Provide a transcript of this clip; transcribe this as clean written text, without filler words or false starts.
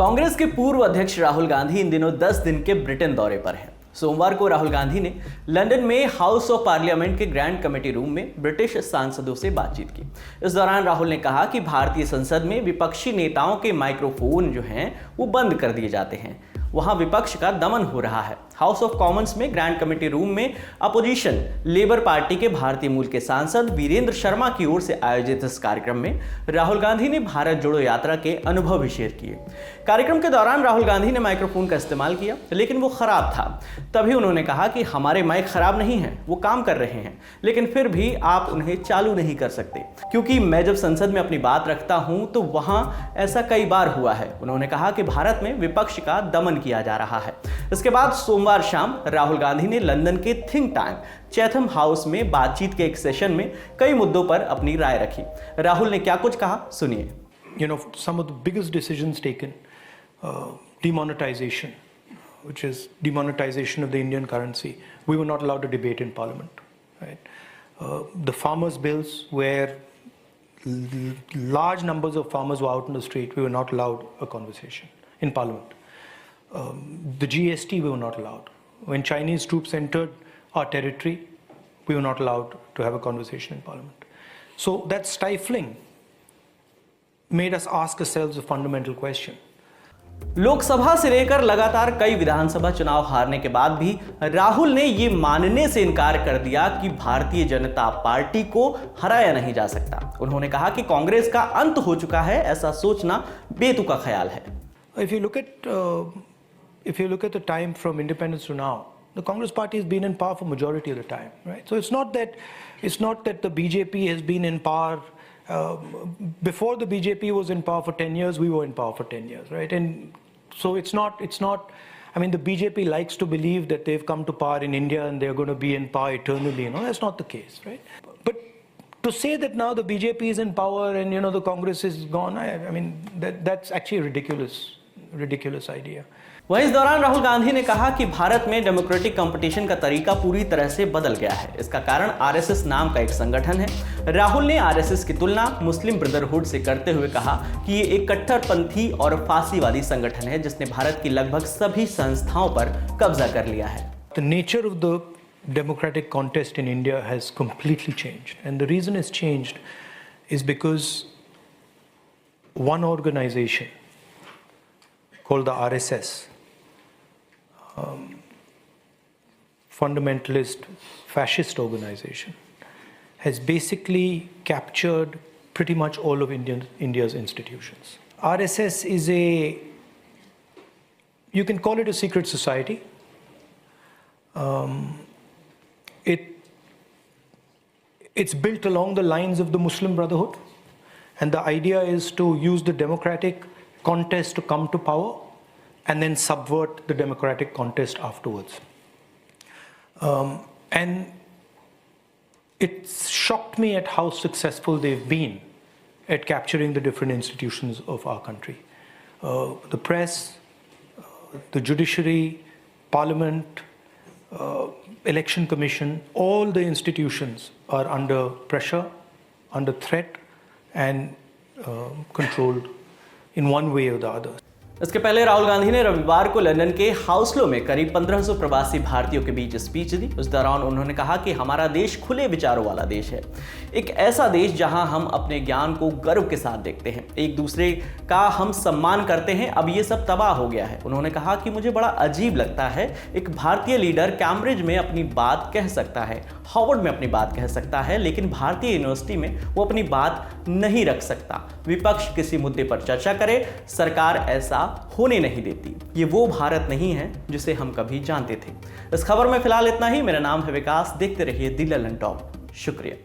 कांग्रेस के पूर्व अध्यक्ष राहुल गांधी इन दिनों 10 दिन के ब्रिटेन दौरे पर हैं। सोमवार को राहुल गांधी ने लंदन में हाउस ऑफ पार्लियामेंट के ग्रैंड कमेटी रूम में ब्रिटिश सांसदों से बातचीत की। इस दौरान राहुल ने कहा कि भारतीय संसद में विपक्षी नेताओं के माइक्रोफोन जो हैं वो बंद कर दिए जाते हैं, वहां विपक्ष का दमन हो रहा है। हाउस ऑफ कॉमन्स में ग्रैंड कमेटी रूम में अपोजिशन लेबर पार्टी के भारतीय मूल के सांसद वीरेंद्र शर्मा की ओर से आयोजित इस कार्यक्रम में राहुल गांधी ने भारत जोड़ो यात्रा के अनुभव भी शेयर किए। कार्यक्रम के दौरान राहुल गांधी ने माइक्रोफोन का इस्तेमाल किया, लेकिन वो खराब था। तभी उन्होंने कहा कि हमारे माइक खराब नहीं है, वो काम कर रहे हैं, लेकिन फिर भी आप उन्हें चालू नहीं कर सकते, क्योंकि मैं जब संसद में अपनी बात रखता हूं तो वहां ऐसा कई बार हुआ है। उन्होंने कहा कि भारत में विपक्ष का दमन किया जा रहा है। इसके बाद सोमवार शाम राहुल गांधी ने लंदन के थिंक टैंक चैथम हाउस में बातचीत के एक सेशन में कई मुद्दों पर अपनी राय रखी। राहुल ने क्या कुछ कहा, सुनिए। Some of the biggest decisions taken, demonetization, which is demonetization of the Indian currency. We were not allowed to debate in Parliament, right? The farmers' bills, where large numbers of farmers were out in the street, we were not allowed a conversation in Parliament. The GST, we were not allowed. When Chinese troops entered our territory, we were not allowed to have a conversation in Parliament. So that stifling made us ask ourselves a fundamental question. Lok Sabha से लेकर लगातार कई विधानसभा चुनाव हारने के बाद भी राहुल ने ये मानने से इनकार कर दिया कि भारतीय जनता पार्टी को हराया नहीं जा सकता। उन्होंने कहा कि कांग्रेस का अंत हो चुका है, ऐसा सोचना बेतुका ख्याल है। If you look at the time from independence to now, the Congress party has been in power for majority of the time, right? So it's not that the BJP has been in power. Before the BJP was in power for 10 years, we were in power for 10 years, right? And so it's not, I mean, the BJP likes to believe that they've come to power in India and they're going to be in power eternally, that's not the case, right? But to say that now the BJP is in power and, the Congress is gone, I mean, that's actually a ridiculous idea. वहीं इस दौरान राहुल गांधी ने कहा कि भारत में democratic competition का तरीका पूरी तरह से बदल गया है। इसका कारण आरएसएस नाम का एक संगठन है। राहुल ने आरएसएस की तुलना मुस्लिम ब्रदरहुड से करते हुए कहा कि ये एक कट्टरपंथी और फांसीवादी संगठन है जिसने भारत की लगभग सभी संस्थाओं पर कब्जा कर लिया है। The nature of the democratic contest in India has completely changed, and the reason it's changed is because one organization called the RSS, fundamentalist fascist organization, has basically captured pretty much all of India's institutions. RSS is you can call it a secret society. It's built along the lines of the Muslim Brotherhood, and the idea is to use the democratic contest to come to power and then subvert the democratic contest afterwards. And it shocked me at how successful they've been at capturing the different institutions of our country. The press, the judiciary, parliament, election commission, all the institutions are under pressure, under threat, and controlled in one way or the other. इसके पहले राहुल गांधी ने रविवार को London के हाउसलो में करीब 1500 प्रवासी भारतीयों के बीच स्पीच दी। उस दौरान उन्होंने कहा कि हमारा देश खुले विचारों वाला देश है, एक ऐसा देश जहां हम अपने ज्ञान को गर्व के साथ देखते हैं, एक दूसरे का हम सम्मान करते हैं। अब ये सब तबाह हो गया है। उन्होंने कहा कि मुझे बड़ा अजीब लगता है, एक भारतीय लीडर कैम्ब्रिज में अपनी बात कह सकता है, हार्वर्ड में अपनी बात कह सकता है, लेकिन भारतीय यूनिवर्सिटी में वो अपनी बात नहीं रख सकता। विपक्ष किसी मुद्दे पर चर्चा करे, सरकार ऐसा होने नहीं देती। ये वो भारत नहीं है जिसे हम कभी जानते थे। इस खबर में फिलहाल इतना ही। मेरा नाम है विकास। देखते रहिए दी ललन टॉप। शुक्रिया।